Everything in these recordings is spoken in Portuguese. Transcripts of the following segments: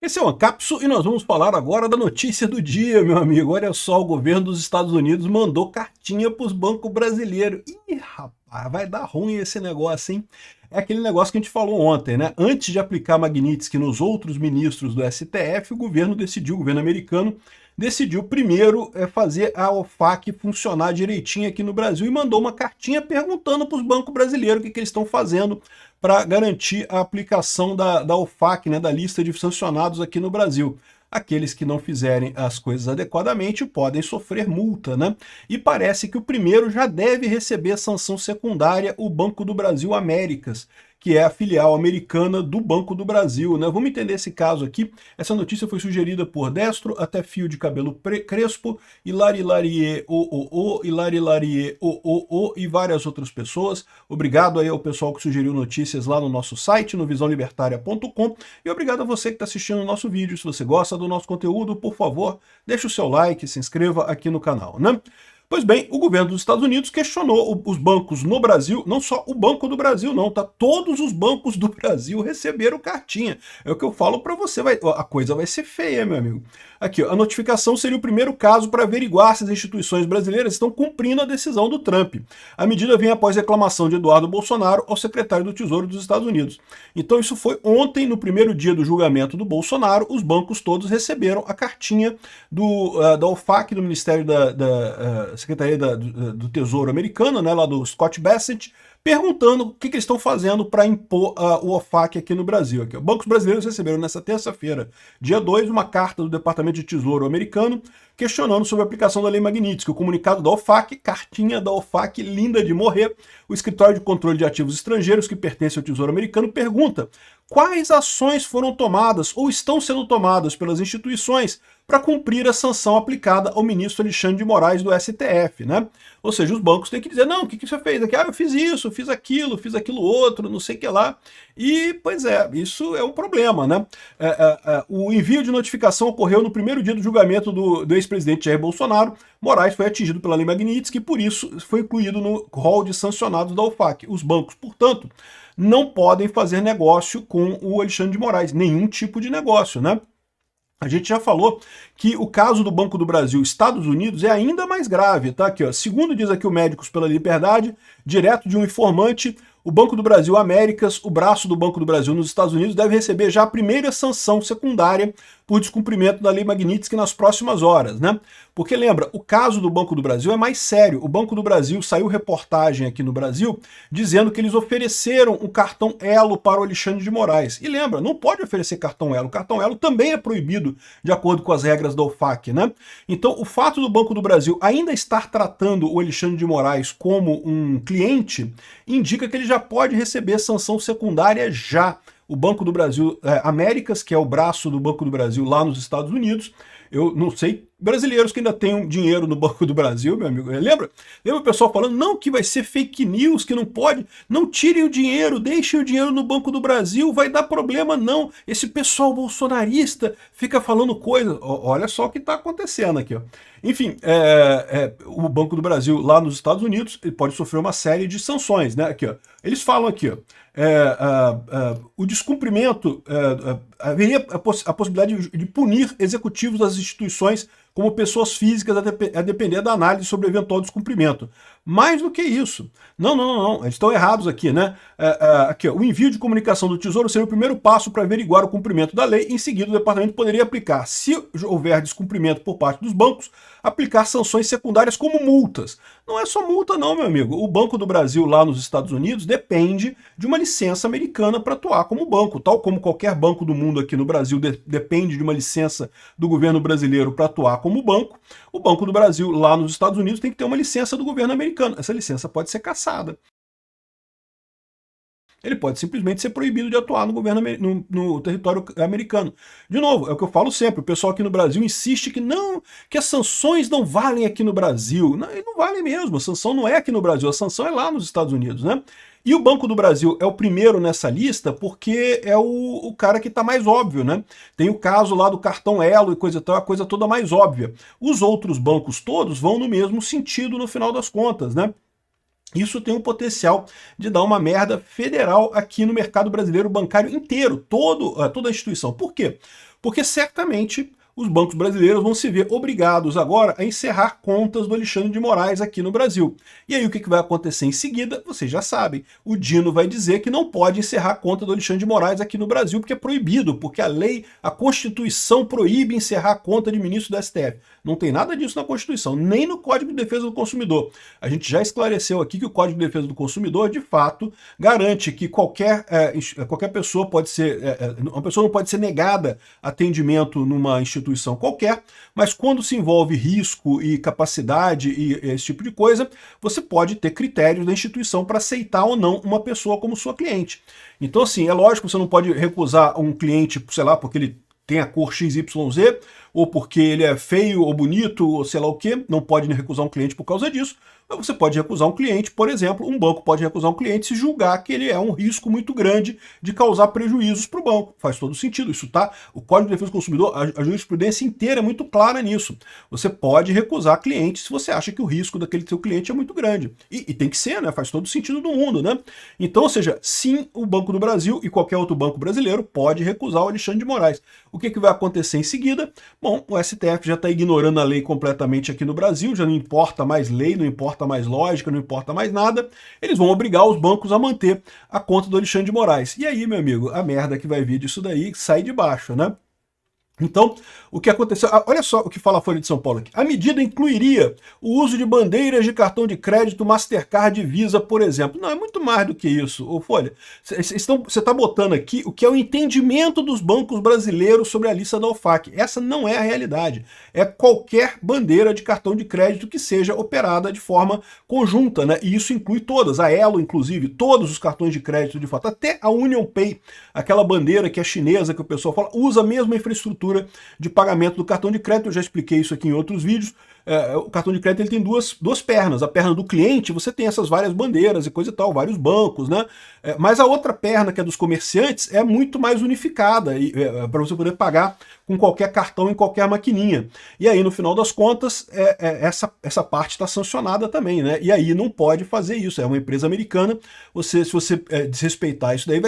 Esse é o Ancapsu e nós vamos falar agora da notícia do dia, meu amigo. Olha só, o governo dos Estados Unidos mandou cartinha para os bancos brasileiros. Ih, rapaz, vai dar ruim esse negócio, hein? É aquele negócio que a gente falou ontem, né? Antes de aplicar Magnitsky nos outros ministros do STF, o governo americano, decidiu primeiro fazer a OFAC funcionar direitinho aqui no Brasil e mandou uma cartinha perguntando para os bancos brasileiros o que eles estão fazendo para garantir a aplicação da OFAC, né, da lista de sancionados aqui no Brasil. Aqueles que não fizerem as coisas adequadamente podem sofrer multa, né? E parece que o primeiro já deve receber sanção secundária, o Banco do Brasil Américas, que é a filial americana do Banco do Brasil, né? Vamos entender esse caso aqui. Essa notícia foi sugerida por Destro, até Fio de Cabelo Crespo, Hilarilarie Hilarilarie e várias outras pessoas. Obrigado aí ao pessoal que sugeriu notícias lá no nosso site, no visãolibertaria.com, e obrigado a você que está assistindo o nosso vídeo. Se você gosta do nosso conteúdo, por favor, deixe o seu like, se inscreva aqui no canal, né? Pois bem, o governo dos Estados Unidos questionou os bancos no Brasil, não só o Banco do Brasil não, tá? Todos os bancos do Brasil receberam cartinha. É o que eu falo para você, a coisa vai ser feia, meu amigo. Aqui, ó, a notificação seria o primeiro caso para averiguar se as instituições brasileiras estão cumprindo a decisão do Trump. A medida vem após reclamação de Eduardo Bolsonaro ao secretário do Tesouro dos Estados Unidos. Então isso foi ontem, no primeiro dia do julgamento do Bolsonaro, os bancos todos receberam a cartinha da OFAC, do Ministério da Secretaria do Tesouro americano, né, lá do Scott Bessent, perguntando o que eles estão fazendo para impor o OFAC aqui no Brasil. Aqui, bancos brasileiros receberam nesta terça-feira, dia 2, uma carta do Departamento de Tesouro americano questionando sobre a aplicação da Lei Magnitsky. O comunicado da OFAC, cartinha da OFAC, linda de morrer, o Escritório de Controle de Ativos Estrangeiros, que pertence ao Tesouro americano, pergunta quais ações foram tomadas ou estão sendo tomadas pelas instituições para cumprir a sanção aplicada ao ministro Alexandre de Moraes do STF, né? Ou seja, os bancos têm que dizer, não, o que você fez aqui? Ah, eu fiz isso, fiz aquilo outro, não sei o que lá. E, pois é, isso é um problema, né? O envio de notificação ocorreu no primeiro dia do julgamento do ex-presidente Jair Bolsonaro. Moraes foi atingido pela Lei Magnitsky e, por isso, foi incluído no rol de sancionados da OFAC. Os bancos, portanto, não podem fazer negócio com o Alexandre de Moraes, nenhum tipo de negócio, né? A gente já falou que o caso do Banco do Brasil Estados Unidos é ainda mais grave, tá? Aqui, ó. Segundo diz aqui o Médicos pela Liberdade, direto de um informante, o Banco do Brasil Américas, o braço do Banco do Brasil nos Estados Unidos, deve receber já a primeira sanção secundária por descumprimento da Lei Magnitsky nas próximas horas, né? Porque lembra, o caso do Banco do Brasil é mais sério. O Banco do Brasil, saiu reportagem aqui no Brasil dizendo que eles ofereceram um cartão Elo para o Alexandre de Moraes. E lembra, não pode oferecer cartão Elo. O cartão Elo também é proibido de acordo com as regras da OFAC, né? Então, o fato do Banco do Brasil ainda estar tratando o Alexandre de Moraes como um cliente indica que ele já pode receber sanção secundária já. O Banco do Brasil Américas, que é o braço do Banco do Brasil lá nos Estados Unidos, eu não sei, brasileiros que ainda têm dinheiro no Banco do Brasil, meu amigo, lembra o pessoal falando, não, que vai ser fake news, que não pode, não tirem o dinheiro, deixem o dinheiro no Banco do Brasil, vai dar problema não, esse pessoal bolsonarista fica falando coisa, olha só o que está acontecendo aqui, ó. Enfim, o Banco do Brasil lá nos Estados Unidos, ele pode sofrer uma série de sanções, né, aqui, ó. Eles falam aqui, ó, o descumprimento, haveria a possibilidade de punir executivos das instituições como pessoas físicas a depender da análise sobre eventual descumprimento. Mais do que isso. Não, eles estão errados aqui, né? Aqui, ó, o envio de comunicação do Tesouro seria o primeiro passo para averiguar o cumprimento da lei. Em seguida, o departamento poderia aplicar, se houver descumprimento por parte dos bancos, aplicar sanções secundárias como multas. Não é só multa não, meu amigo. O Banco do Brasil lá nos Estados Unidos depende de uma licença americana para atuar como banco, tal como qualquer banco do mundo aqui no Brasil depende de uma licença do governo brasileiro para atuar como banco. O Banco do Brasil lá nos Estados Unidos tem que ter uma licença do governo americano. Essa licença pode ser cassada. Ele pode simplesmente ser proibido de atuar no governo no território americano. De novo, é o que eu falo sempre, o pessoal aqui no Brasil insiste que não, que as sanções não valem aqui no Brasil. Não, não valem mesmo, a sanção não é aqui no Brasil, a sanção é lá nos Estados Unidos, né? E o Banco do Brasil é o primeiro nessa lista porque é o cara que está mais óbvio, né? Tem o caso lá do cartão Elo e coisa tal, a coisa toda mais óbvia. Os outros bancos todos vão no mesmo sentido no final das contas, né? Isso tem um potencial de dar uma merda federal aqui no mercado brasileiro bancário inteiro, toda a instituição. Por quê? Porque certamente os bancos brasileiros vão se ver obrigados agora a encerrar contas do Alexandre de Moraes aqui no Brasil. E aí o que vai acontecer em seguida? Vocês já sabem. O Dino vai dizer que não pode encerrar a conta do Alexandre de Moraes aqui no Brasil, porque é proibido, porque a lei, a Constituição proíbe encerrar a conta de ministro do STF. Não tem nada disso na Constituição, nem no Código de Defesa do Consumidor. A gente já esclareceu aqui que o Código de Defesa do Consumidor, de fato, garante que qualquer pessoa pode ser, uma pessoa não pode ser negada atendimento numa instituição qualquer, mas quando se envolve risco e capacidade e esse tipo de coisa, você pode ter critérios da instituição para aceitar ou não uma pessoa como sua cliente. Então, assim, é lógico que você não pode recusar um cliente, sei lá, porque ele tem a cor XYZ, ou porque ele é feio ou bonito, ou sei lá o quê, não pode recusar um cliente por causa disso. Mas você pode recusar um cliente, por exemplo, um banco pode recusar um cliente se julgar que ele é um risco muito grande de causar prejuízos para o banco. Faz todo sentido. Isso tá. O Código de Defesa do Consumidor, a jurisprudência inteira é muito clara nisso. Você pode recusar cliente se você acha que o risco daquele seu cliente é muito grande. E tem que ser, né? Faz todo sentido do mundo, né? Então, ou seja, sim, o Banco do Brasil e qualquer outro banco brasileiro pode recusar o Alexandre de Moraes. O que vai acontecer em seguida? Bom, o STF já está ignorando a lei completamente aqui no Brasil, já não importa mais lei, não importa mais lógica, não importa mais nada. Eles vão obrigar os bancos a manter a conta do Alexandre de Moraes. E aí, meu amigo, a merda que vai vir disso daí sai de baixo, né? Então, o que aconteceu... Olha só o que fala a Folha de São Paulo aqui. A medida incluiria o uso de bandeiras de cartão de crédito Mastercard e Visa, por exemplo. Não, é muito mais do que isso, ô Folha. Você está botando aqui o que é o entendimento dos bancos brasileiros sobre a lista da OFAC. Essa não é a realidade. É qualquer bandeira de cartão de crédito que seja operada de forma conjunta, né? E isso inclui todas. A Elo, inclusive, todos os cartões de crédito de fato. Até a Union Pay, aquela bandeira que é chinesa, que o pessoal fala, usa a mesma infraestrutura de pagamento do cartão de crédito. Eu já expliquei isso aqui em outros vídeos. O cartão de crédito ele tem duas pernas. A perna do cliente, você tem essas várias bandeiras e coisa e tal, vários bancos, né? Mas a outra perna, que é dos comerciantes, é muito mais unificada para você poder pagar com qualquer cartão em qualquer maquininha. E aí, no final das contas, essa parte está sancionada também, né? E aí não pode fazer isso. É uma empresa americana. Se você desrespeitar isso daí,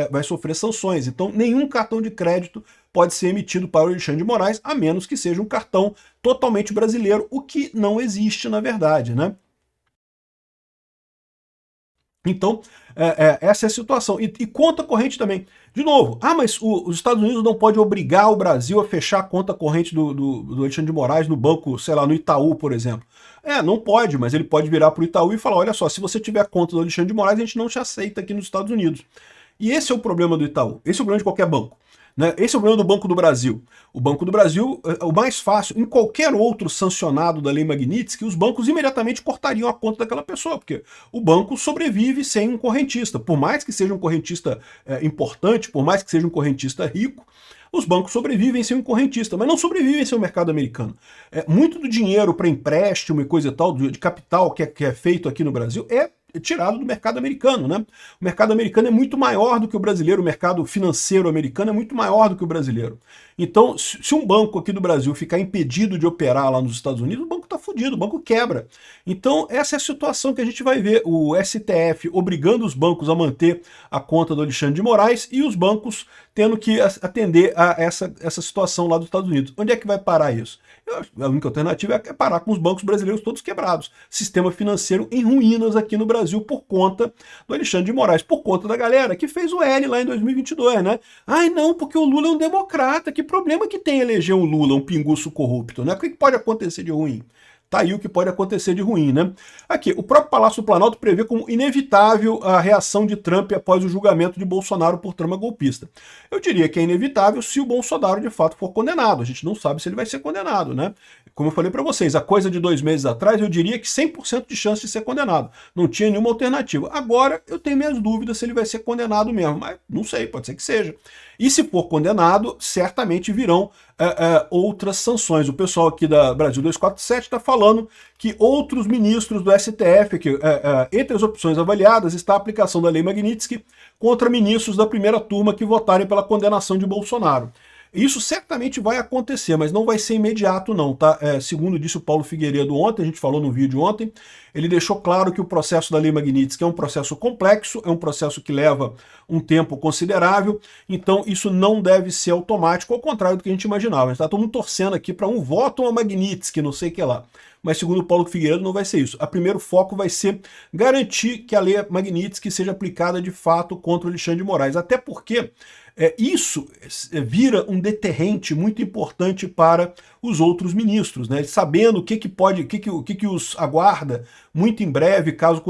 vai sofrer sanções. Então, nenhum cartão de crédito pode ser emitido para o Alexandre de Moraes, a menos que seja um cartão totalmente brasileiro, o que não existe na verdade, né? Então, essa é a situação. E conta corrente também. De novo, mas os Estados Unidos não pode obrigar o Brasil a fechar a conta corrente do Alexandre de Moraes no banco, sei lá, no Itaú, por exemplo. Não pode, mas ele pode virar para o Itaú e falar, olha só, se você tiver a conta do Alexandre de Moraes, a gente não te aceita aqui nos Estados Unidos. E esse é o problema do Itaú, esse é o problema de qualquer banco. Esse é o problema do Banco do Brasil. O Banco do Brasil, o mais fácil, em qualquer outro sancionado da Lei Magnitsky, os bancos imediatamente cortariam a conta daquela pessoa, porque o banco sobrevive sem um correntista. Por mais que seja um correntista importante, por mais que seja um correntista rico, os bancos sobrevivem sem um correntista, mas não sobrevivem sem o mercado americano. Muito do dinheiro para empréstimo e coisa e tal, de capital que é feito aqui no Brasil, é tirado do mercado americano, né? O mercado americano é muito maior do que o brasileiro, o mercado financeiro americano é muito maior do que o brasileiro. Então, se um banco aqui do Brasil ficar impedido de operar lá nos Estados Unidos, o banco está fudido, o banco quebra. Então, essa é a situação que a gente vai ver, o STF obrigando os bancos a manter a conta do Alexandre de Moraes e os bancos tendo que atender a essa situação lá dos Estados Unidos. Onde é que vai parar isso? A única alternativa é parar com os bancos brasileiros todos quebrados. Sistema financeiro em ruínas aqui no Brasil por conta do Alexandre de Moraes, por conta da galera que fez o L lá em 2022, né? Ai não, porque o Lula é um democrata, que problema que tem eleger um Lula, um pinguço corrupto, né? O que pode acontecer de ruim? Tá aí o que pode acontecer de ruim, né? Aqui, o próprio Palácio do Planalto prevê como inevitável a reação de Trump após o julgamento de Bolsonaro por trama golpista. Eu diria que é inevitável se o Bolsonaro de fato for condenado. A gente não sabe se ele vai ser condenado, né? Como eu falei para vocês, a coisa de 2 meses atrás, eu diria que 100% de chance de ser condenado. Não tinha nenhuma alternativa. Agora, eu tenho minhas dúvidas se ele vai ser condenado mesmo, mas não sei, pode ser que seja. E se for condenado, certamente virão outras sanções. O pessoal aqui da Brasil 247 está falando que outros ministros do STF, que entre as opções avaliadas está a aplicação da Lei Magnitsky contra ministros da primeira turma que votarem pela condenação de Bolsonaro. Isso certamente vai acontecer, mas não vai ser imediato não, tá? Segundo disse o Paulo Figueiredo ontem, a gente falou no vídeo ontem, ele deixou claro que o processo da Lei Magnitsky é um processo complexo, é um processo que leva um tempo considerável, então isso não deve ser automático, ao contrário do que a gente imaginava. A gente tá todo mundo torcendo aqui para um voto a Magnitsky, não sei o que lá. Mas segundo o Paulo Figueiredo não vai ser isso. O primeiro foco vai ser garantir que a Lei Magnitsky seja aplicada de fato contra o Alexandre de Moraes, até porque isso vira um deterrente muito importante para os outros ministros, né? Sabendo o que os aguarda muito em breve, caso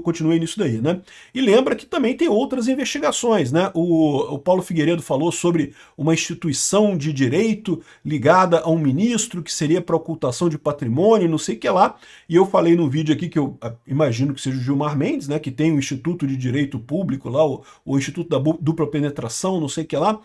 continuem nisso daí, né? E lembra que também tem outras investigações, né? O Paulo Figueiredo falou sobre uma instituição de direito ligada a um ministro, que seria para ocultação de patrimônio, não sei o que lá, e eu falei no vídeo aqui que eu imagino que seja o Gilmar Mendes, né? Que tem o Instituto de Direito Público lá, o Instituto da Dupla Penetração, não sei o que lá,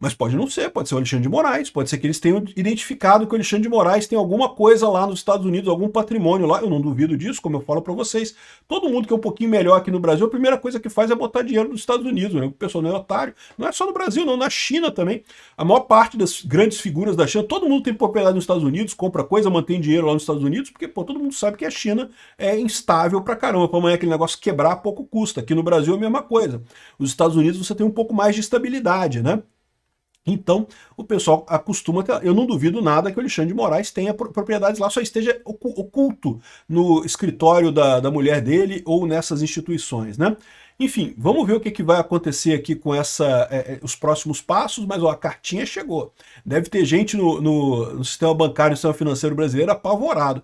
mas pode não ser, pode ser o Alexandre de Moraes, pode ser que eles tenham identificado que o Alexandre de Moraes tem alguma coisa lá nos Estados Unidos, algum patrimônio lá, eu não duvido disso, como eu falo para vocês. Todo mundo que é um pouquinho melhor aqui no Brasil, a primeira coisa que faz é botar dinheiro nos Estados Unidos, né? O pessoal não é otário, não é só no Brasil, não, na China também. A maior parte das grandes figuras da China, todo mundo tem propriedade nos Estados Unidos, compra coisa, mantém dinheiro lá nos Estados Unidos, porque pô, todo mundo sabe que a China é instável pra caramba, para amanhã aquele negócio quebrar pouco custa. Aqui no Brasil é a mesma coisa. Os Estados Unidos você tem um pouco mais de estabilidade, né? Então, o pessoal acostuma... Eu não duvido nada que o Alexandre de Moraes tenha propriedades lá, só esteja oculto no escritório da mulher dele ou nessas instituições, né? Enfim, vamos ver o que vai acontecer aqui com os próximos passos, mas ó, a cartinha chegou. Deve ter gente no sistema bancário, no sistema financeiro brasileiro apavorado.